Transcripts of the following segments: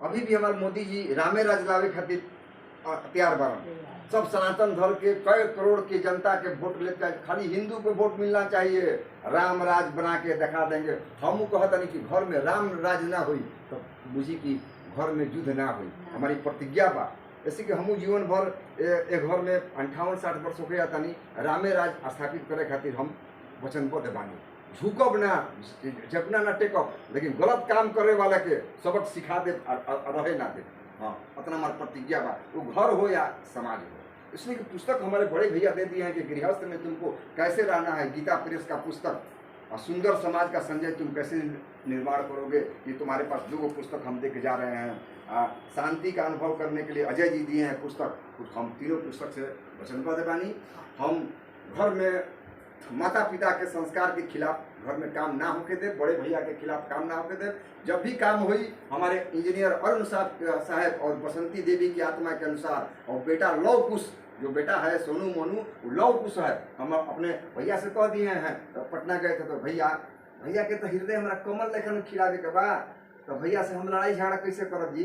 अभी भी हमारे मोदी जी रामे राज लावे खातिर तैयार बारन। सब सनातन धर्म के कई करोड़ की जनता के वोट लेते हैं, खाली हिंदू को वोट मिलना चाहिए, राम राज बना के दिखा देंगे। हम कहता नहीं कि घर में राम राज ना हुई तो बुझी कि घर में युद्ध ना हुई, हमारी प्रतिज्ञा बा। ऐसे कि हम जीवन भर एक घर में 58-60 वर्ष हो गया था नहीं, रामे राज स्थापित करे खातिर हम वचनबद्ध बानी। झुकब ना, झपना ना टेकब, लेकिन गलत काम करे वाला के सबक सिखा दे, रहे ना दे। हाँ, उतना हमारी प्रतिज्ञा बा, वो घर हो या समाज हो। इसलिए कि पुस्तक हमारे बड़े भैया दे दिए हैं कि गृहस्थ में तुमको कैसे रहना है। गीता प्रेस का पुस्तक और सुंदर समाज का संजय तुम कैसे निर्माण करोगे, ये तुम्हारे पास 2 पुस्तक हम दे के जा रहे हैं। शांति का अनुभव करने के लिए अजय जी दिए हैं पुस्तक, हम 3 पुस्तक से वचनबद्ध बानी। हम घर में माता पिता के संस्कार के खिलाफ घर में काम ना होके दे, बड़े भैया के खिलाफ काम ना होके दे। जब भी काम हुई हमारे इंजीनियर अरुण साहब और बसंती देवी की आत्मा के अनुसार, और बेटा लव कुश जो बेटा है सोनू मोनू, लव कुश है। हम अपने भैया से कह दिए हैं, तो पटना गए थे तो भैया के तो हृदय हमारा कमल लेखन खिलावे के बाद, तो भैया से हम लड़ाई झगड़ा कैसे करब जी?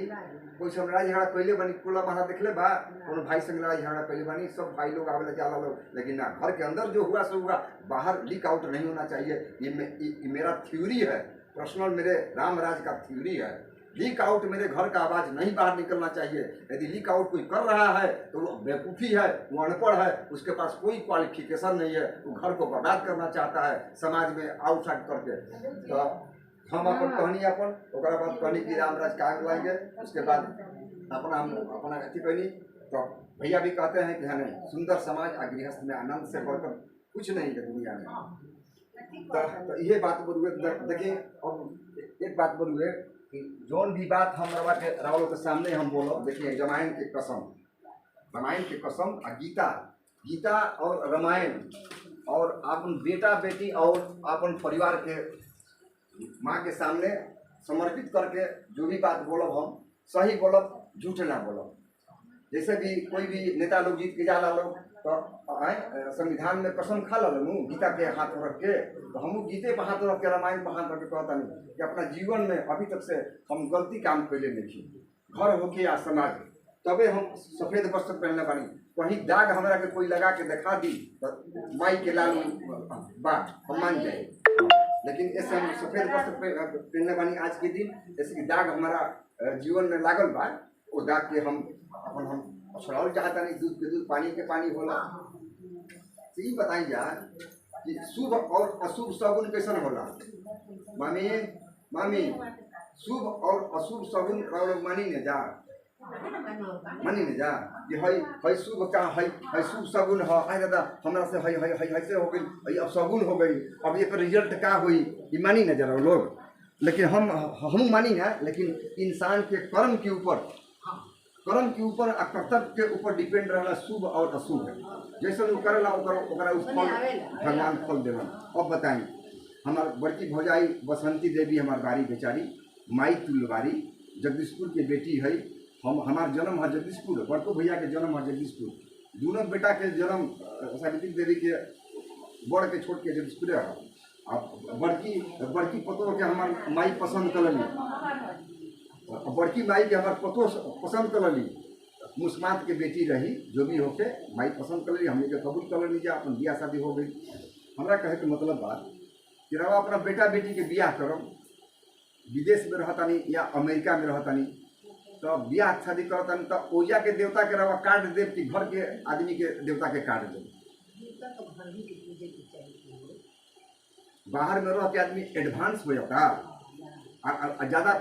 कोई से हम लड़ाई झगड़ा कैले बनी, कुला मारा देखले बा कोनो भाई से लड़ाई झगड़ा कैले बनी? सब भाई लोग आवेला जाला लोग, लेकिन ना, घर के अंदर जो हुआ सो हुआ, बाहर लीक आउट नहीं होना चाहिए। ये मेरा थ्योरी है, पर्सनल मेरे राम राज का थ्योरी है। लीक आउट मेरे घर का आवाज नहीं बाहर निकलना चाहिए। यदि लीक आउट कोई कर रहा है तो वो बेवकूफ़ी है, वो अनपढ़ है, उसके पास कोई क्वालिफिकेशन नहीं है, वो घर को बर्बाद करना चाहता है समाज में आउटसाइड करके। तो हम अपन कहनी अपन ओकरा बाद कहनी कि राम राज का लाएंगे, उसके बाद अपना अथी कहनी। तो भैया भी कहते हैं कि हाँ नहीं, सुंदर समाज और गृहस्थ में आनंद से बढ़कर कुछ नहीं है दुनिया में। तो ये बात बोलुए। देखिए अब एक बात बोलुए कि जौन भी बात हम रावलों के सामने हम बोलो, देखिए रामायण के कसम और गीता और रामायण और अपन बेटा बेटी और अपन परिवार के माँ के सामने समर्पित करके जो भी बात बोलब हम सही बोलब, झूठ ना बोलब। जैसे भी कोई भी नेता लोग जीत के जाला लोग तो संविधान में कसम खा लू गीता के हाथ रख के, तो हम गीते पर हाथ रख के रामायण पर हाथ रख के कहता नहीं कि अपना जीवन में अभी तक से हम गलती काम कैले नहीं, घर होके या समाज, तबे हम सफेद वस्त्र पहनने बानी। कहीं दाग हमारा के कोई लगा के दिखा दी तो माई के लाल बात हम मान जाए, लेकिन ऐसे हम सफेद वस्त्र पहनने बानी आज के दिन। जैसे कि दाग हमारा जीवन में लागल बा, वो दाग के हम छुड़ावल चाहता नहीं। दूध के दूध, पानी के पानी होला। तो ये बताई जा कि शुभ और अशुभ शगुन कैसन होला? मामी शुभ और अशुभ शगुन मानी ने जा कि हई शुभ का हई शुभ शगुन है। आए दादा हमरा से हई ऐसे हो गई, अब शगुन हो गई, अब ये रिजल्ट का हुई, ये मानी न जरा लोग। लेकिन हम मानी ना, लेकिन इंसान के कर्म के ऊपर और कर्तव्य के ऊपर डिपेंड रहना शुभ और अशुभ है। जैसे वो करेला ओकरा उस फल भगवान फल देना। अब बताएं, हमार बड़की भौजाई बसंती देवी हमार बारी बेचारी माई तुलवारी जगदीशपुर की बेटी है। हमार जन्म है जगदीशपुर, बड़को भैया के जन्म है जगदीशपुर। दोनों बेटा के जन्म सावित्री देवी के बड़ के छोट के जगदीशपुर है। अब बड़की पतोह के हमार माई पसंद कलनी, बड़की माई के हमार पतोह पसंद कलनी। मुस्मात के बेटी रही, जो भी होके माई पसंद कर ली, हमने के कबूल कर लीजिए, अपन बियाह शादी हो गई। हमरा कहे के मतलब बात कि रवा अपना बेटा बेटी के बियाह करो, विदेश में रहता नहीं या अमेरिका में रहता नहीं, तो बियाह शादी करता नहीं तो ओजा के देवता के रवा काट दे कि घर के आदमी के देवता के काट दे। बाहर में रह के आदमी एडवांस हो जाता, ज़्यादा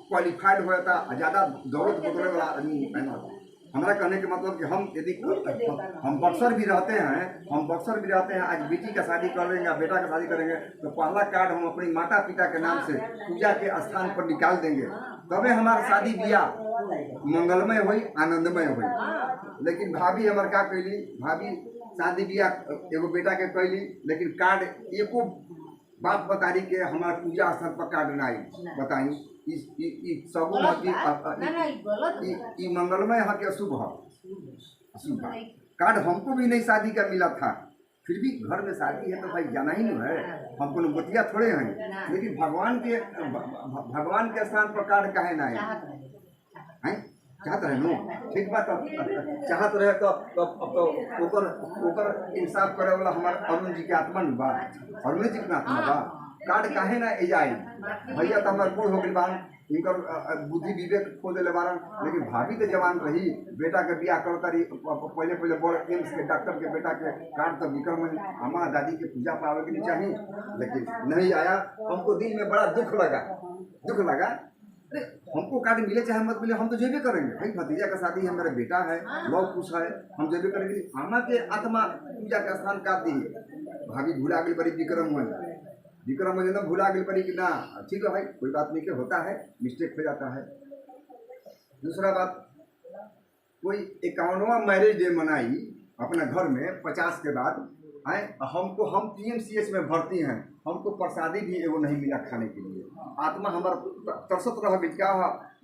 क्वालिफाइड हो जाता, ज़्यादा दौलत बटोरे वाला आदमी है ना। हमारा कहने के मतलब कि हम यदि हम बक्सर भी रहते हैं, आज बेटी का शादी कर लेंगे, बेटा का शादी करेंगे, तो पहला कार्ड हम अपनी माता पिता के नाम से पूजा के स्थान पर निकाल देंगे, तबे हमारा शादी ब्याह मंगलमय हुई, आनंदमय हुई। लेकिन भाभी हमारे क्या कैली, भाभी शादी ब्याह एगो बेटा के कैली, लेकिन कार्ड एको बात बताई के हमारा पूजा स्थल पर कार्ड ना आई। बताई सगुन मंगलमय है कि अशुभ है? अशुभ है। कार्ड हमको भी नहीं शादी का मिला था, फिर भी घर में शादी है तो भाई जाना ही नहीं है, हम कोनो बतिया थोड़े हैं। लेकिन भगवान के स्थान पर कार्ड काहे ना आए? चाहत रहे नु ठीक बात चाहत रहे तो अब तो ओकर इंसाफ करे वाला हमार अरुण जी के आत्मा नु बा, अरुण जी के आत्मा बा, कार्ड काहे ना ए जाए भैया तो हमार बूढ़ हो गई बा, इनकर बुद्धि विवेक खो देले बारन, लेकिन भाभी तो जवान रही, बेटा के बियाह करता रही, पहले पहले बड़ एम्स के डॉक्टर के बेटा के कार्ड तो विक्रम अम्मा दादी के पूजा पावे के नहीं चाहिए, लेकिन नहीं आया। हमको दिल में बड़ा दुख लगा हमको कार्ड मिले चाहे मत मिले हम तो जेबे करेंगे भाई, भतीजा का शादी है, मेरा बेटा है, लव कुछ है, हम जेबे करेंगे। अम्मा के आत्मा पूजा का स्थान काट दी, भाभी भूला गई बड़ी विक्रम मुझे ना भूला गई पड़ी कि ना ठीक है भाई कोई बात नहीं के होता है, मिस्टेक हो जाता है। दूसरा बात, कोई 51वां मैरिज डे मनाई अपने घर में 50 के बाद आए, हम PMCH में भर्ती हैं, हमको प्रसादी भी एगो नहीं मिला खाने के लिए, आत्मा हमारा तरसत रह गई क्या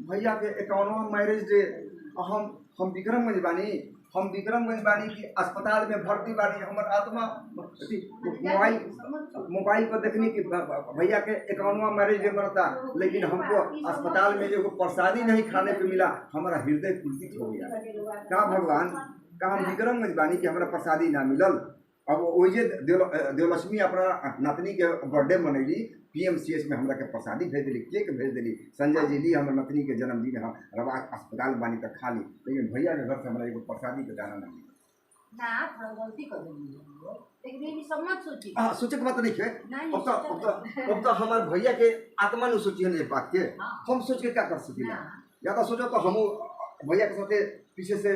भैया के 51वां मैरिज डे, हम विक्रमगंज बानी की अस्पताल में भर्ती बानी, हमार आत्मा मोबाइल पर देखने की भैया के 51वां मैरिज डे मरता, लेकिन हमको अस्पताल में जो प्रसादी नहीं खाने को मिला, हमारा हृदय पुलकित हो गया। का भगवान का हम विक्रमगंज बानी की हमारा प्रसादी ना मिलल। अब वही देवलक्ष्मी अपना नतनी के बर्थडे मनैली, PMCH में हमरा के प्रसादी भेज दिली, केक भेज दिली, संजय जी ली हमारे नतनी के जन्मदिन हम रवा अस्पताल बानी तक खा ली, लेकिन भैया के घर से हमारा एगो प्रसादी के दाना नहीं मिला। सोचे के बात नहीं है, अब तो हमारे भैया के आत्मा ने सोची है बात के, हम सोच के क्या कर सकी, या तो सोचो तो हम भैया के साथ पीछे से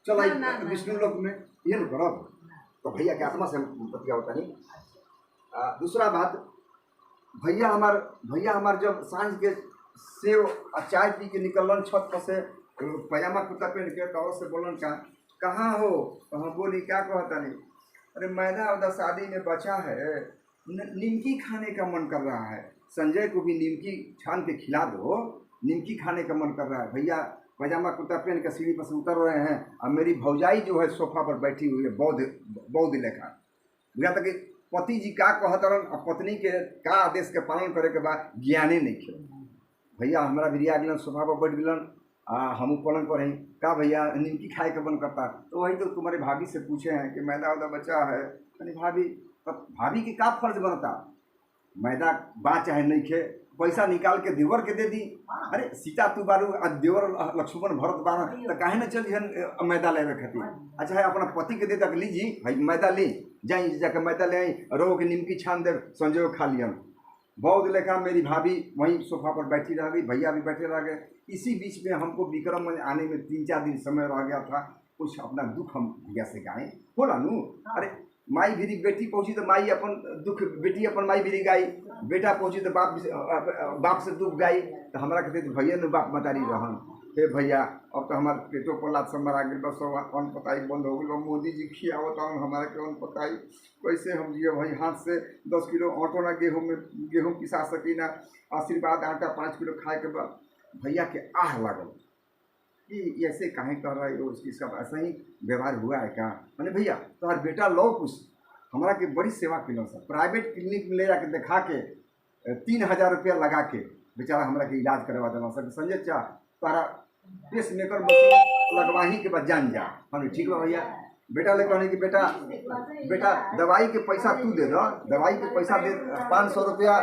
चलाई विष्णु लोक में ये न करब, तो भैया के आत्मा से बतिया होता नहीं। दूसरा बात, भैया हमार जब सांझ के सेव और चाय पी के निकलन छत पर से पैजामा कुर्ता पहन के, तो से बोलन कहाँ हो, तो हम बोली क्या कहता नहीं, अरे मैदा उधर शादी में बचा है, निमकी खाने का मन कर रहा है, संजय को भी निमकी छान के खिला दो, निमकी खाने का मन कर रहा है। भैया पैजामा कुर्ता पहन के सीढ़ी पर से उतर रहे हैं, और मेरी भौजाई जो है सोफा पर बैठी हुई है बौद्ध लेखा, बुझा तक पति जी का कहतरन और पत्नी के का आदेश के पालन करे के बाद ज्ञाने नहीं खेल। भैया हमारा भी आ गलन, सोफा पर बैठ गलन, हम पलंग पर हैं, का भैया निमकी खाए के मन करता, तो वही तो तुम्हारी भाभी से पूछे हैं कि मैदा उदा बचा है, भाभी के का फर्ज बनता, मैदा बा चाहे नहीं खे, पैसा निकाल के देवर के दे दी, अरे सीता तू बारू देवर लक्ष्मण भरत बारा, तो काहे न चल मैदा लेवे खातिर, अच्छा है अपना पति के दे तक लीजी भाई मैदा ली जाई, जाकर मैदा ले आई, रो के निमकी छान दे, संजय खा लियन। बौद्ध लेखा मेरी भाभी वहीं सोफा पर बैठी रह गई, भैया भी बैठे रह गए। इसी बीच में हमको विक्रम में आने में 3-4 दिन समय रह गया था, कुछ अपना दुख हम भैया से गाएं बोला नू, अरे माई भी बेटी पहुंची तो माई अपन दुख, बेटी अपन माई भी गाई, बेटा पहुंची तो बाप से दुख गाई, तो हमारा कहते भैया ने बाप मतारी रहन, हे भैया अब तो हमारे पेटों पर लात समर आ गई, बस अन्न पताई बंद हो गई, मोदी जी खियावत हमारा के अन्न पताई कैसे हम जिये भाई, हाथ से 10 किलो आटो ना गेहूँ पिसा सकी ना, आशीर्वाद आटा 5 किलो खाए के बाद भैया के आह लागल कि ऐसे काहे कर रहा है, इसका ऐसा ही व्यवहार हुआ है क्या, मैंने भैया तुम्हारा बेटा लो कुछ हमारा के बड़ी सेवा किलो सर, प्राइवेट क्लिनिक में ले जाके दिखा के 3000 रुपया लगा के बेचारा हमारा के इलाज करवा देना सर, संजय चा तारा पेस मेकर मशीन लगवाही के बाद जान जा, हम ठीक है भैया। बेटा ले कहने की बेटा दवाई के पैसा तू दे दो, दवाई के पैसा दे 500 रुपया,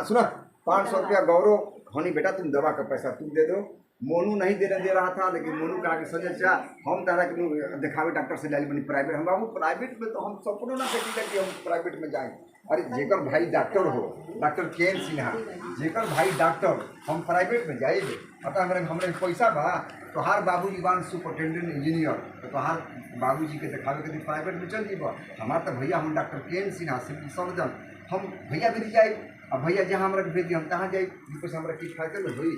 सुनो 500 रुपया गौरव हनी बेटा तुम दवा का पैसा तुम दे दो। मोनू नहीं दे रहा था, लेकिन मोनू कहा कि संजय चा हम तारा के दिखावे डॉक्टर से ले बनी प्राइवेट, हम बाबू प्राइवेट में तो हम सपनों ना देखी कि हम प्राइवेट में जाएँ, अरे जेकर भाई डॉक्टर हो, डॉक्टर के सिन्हा जेकर भाई डॉक्टर, हम प्राइवेट में जाएंगे, पता हमारे पैसा बा, तो हर बाबूजी बान सुपरिटेंडेंट इंजीनियर, तो तोहार बाबूजी के दिखावे के प्राइवेट में चल जीब, हमारा तो भैया हम डॉक्टर के सिन्हा सिविल सर्जन, हम भैया भी जाए, अब भैया जहाँ हमारा भेज दिए हम कहाँ जाए, पैसा हमारा की फायदे में हुई,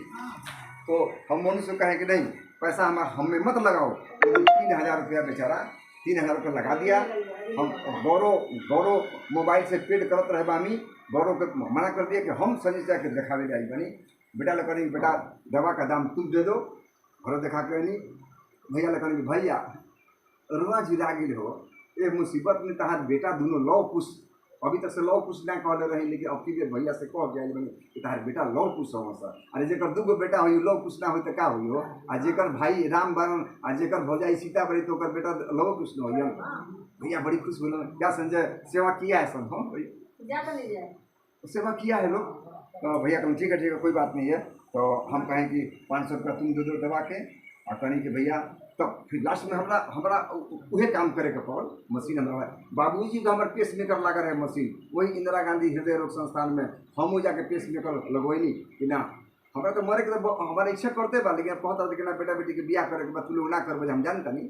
तो हम मोनू से कहें कि नहीं पैसा हमें मत लगाओ, तो 3000 रुपया बेचारा 3000 रुपया लगा दिया। हम गौरव मोबाइल से पेड करत रहे बामी, गौरव के मना कर दिया कि हम संजय के दिखावे जाए बनी, बेटा लकड़ी बेटा दवा का दाम तुम दे दो, घर दिखा के नहीं, भैया लकड़ी भैया रुआ जिला गिल हो, ये मुसीबत में तहार बेटा दोनों लौ कुछ अभी तक से लव कुछ ना कहले रही, लेकिन अब की भैया से कह गया कि तार बेटा लव कुछ हो सर। अरे जेकर दूगो बेटा हो लव कुछ ना हो तो का हो, आ जेकर भाई राम बरन आ जेकर भौजाई सीता बड़ी तो बेटा लव कुछ ना हो। भैया बड़ी खुश बोलो। क्या संजय सेवा किया है सब? हम सेवा किया है लोग। तो भैया तुम ठीक है कोई बात नहीं है। तो हम कहें कि 500 रुपया तुम दे दो दबा के, और कहें कि भैया तब फिर लास्ट में हमारा उहे काम करे के पड़ल। मशीन हमारा बाबूजी तो हमारे पेस मेकर लगा रहे मशीन, वही इंदिरा गांधी हृदय रोग संस्थान में हम जाके पेस मेकर लगवैनी कि ना हमारा तो मरे के तो हमारा इच्छा करते बा, लेकिन कहता कि ना बेटा बेटी के बियाह करे के बाद तू लोग ना करबे, हम जानता नहीं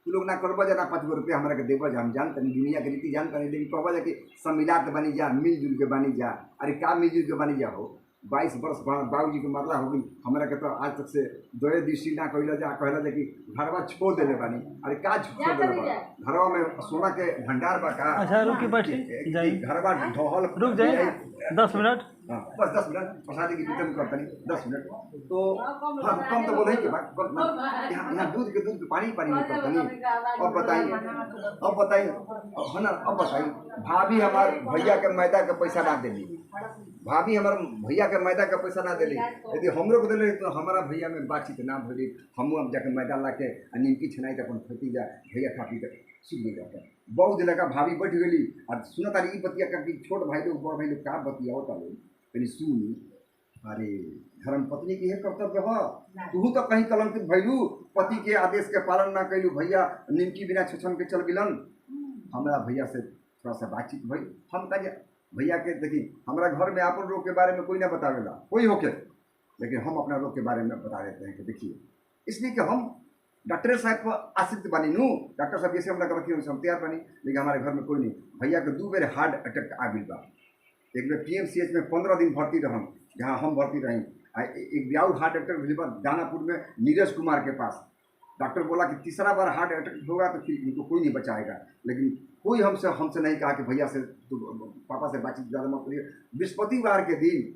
तू लोग ना करबे जना 5 गो रुपया हमारा के देबे, हम जानता नहीं दुनिया के रीति जानता नहीं, लेकिन कहबा जा कि सम्मिलात बनी जा, मिलजुल के बनी जा। अरे का मिलजुल के बनी जा हो? 22 वर्ष बाबूजी के मरला हो गई, हमारा के तो आज तक से दो दृष्टि ना कहला जा, कहला जा कि घरवा छोड़ देले बानी। अरे का छोड़ देले बा? घरवा में सोना के भंडार बा का? अच्छा रुकी बैठी जाई, घरवा ढहल रुक जाइए 10 मिनट। हाँ बस 10 मिनट प्रसादी की वितरण करता नहीं 10 मिनट। तो हाँ कम तो बोले ही के बात यहाँ दूध के पानी नहीं करता नहीं। अब बताइए है ना, अब बताइए भाभी हमारे भैया के मैदा के पैसा ना देली, भाभी हमारे भैया के मैदा के पैसा ना देली, यदि हमरो को दिले तो हमारा भैया में बातचीत ना भरी, हम अब जाके मैदा ला के निमकी छनाई के अपन खेती जा भैया खा पी के सुन ले जाता। बहुत दिन का भाभी बैठ गई और सुना तारी बतिया का कि छोट भाई लोग बड़ भाई लोग का बतिया होता लोग पहले सुनी। अरे धर्म पत्नी की है कर्तव्य हो, तू तो कहीं कलंकित भैलू, पति के आदेश के पालन ना कैलू, भैया निमकी बिना छछन के चल गिलन। हमारा भैया से थोड़ा सा बातचीत भई, हम कह भैया के देखी हमारा घर में अपन रोग के बारे में कोई ना बतावेला कोई होके, लेकिन हम अपना रोग के बारे में बता देते हैं कि देखिए, इसलिए कि हम डॉक्टर साहब को आश्रित बनी नू, डॉक्टर साहब जैसे हम रखी हम तैयार बनी, लेकिन हमारे घर में कोई नहीं। भैया के 2 बेर हार्ट अटैक आ गई बा, एक बेर PMCH में 15 दिन भर्ती रहम जहाँ हम भर्ती रही, एक ब्याऊ हार्ट अटैक हुई बा दानापुर में नीरज कुमार के पास। डॉक्टर बोला कि तीसरा बार हार्ट अटैक होगा तो फिर इनको कोई नहीं बचाएगा, लेकिन कोई हमसे नहीं कहा कि भैया से पापा से बातचीत ज़्यादा मत करिए। बृहस्पतिवार के दिन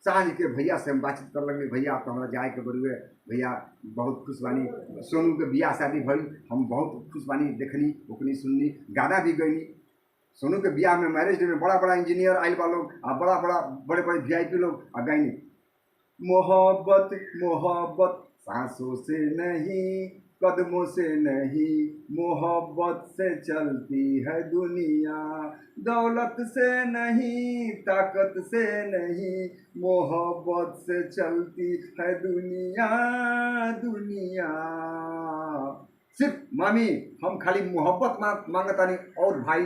सांझ के भैया से हम बातचीत कर लगे, भैया आप तो हमारा जाए के बरुए, भैया बहुत खुश बानी, सोनू के बियाह शादी भई, हम बहुत खुश बानी, देखनी ओकनी सुननी, गाना भी गईनी। सोनू के बियाह में मैरिज डे में बड़ा इंजीनियर आयल बा लोग, बड़े VIP लोग आ गईनी। मोहब्बत मोहब्बत सांसों से नहीं, कदमों से नहीं, मोहब्बत से चलती है दुनिया, दौलत से नहीं, ताकत से नहीं, मोहब्बत से चलती है दुनिया। सिर्फ मामी हम खाली मोहब्बत मांगता नहीं और भाई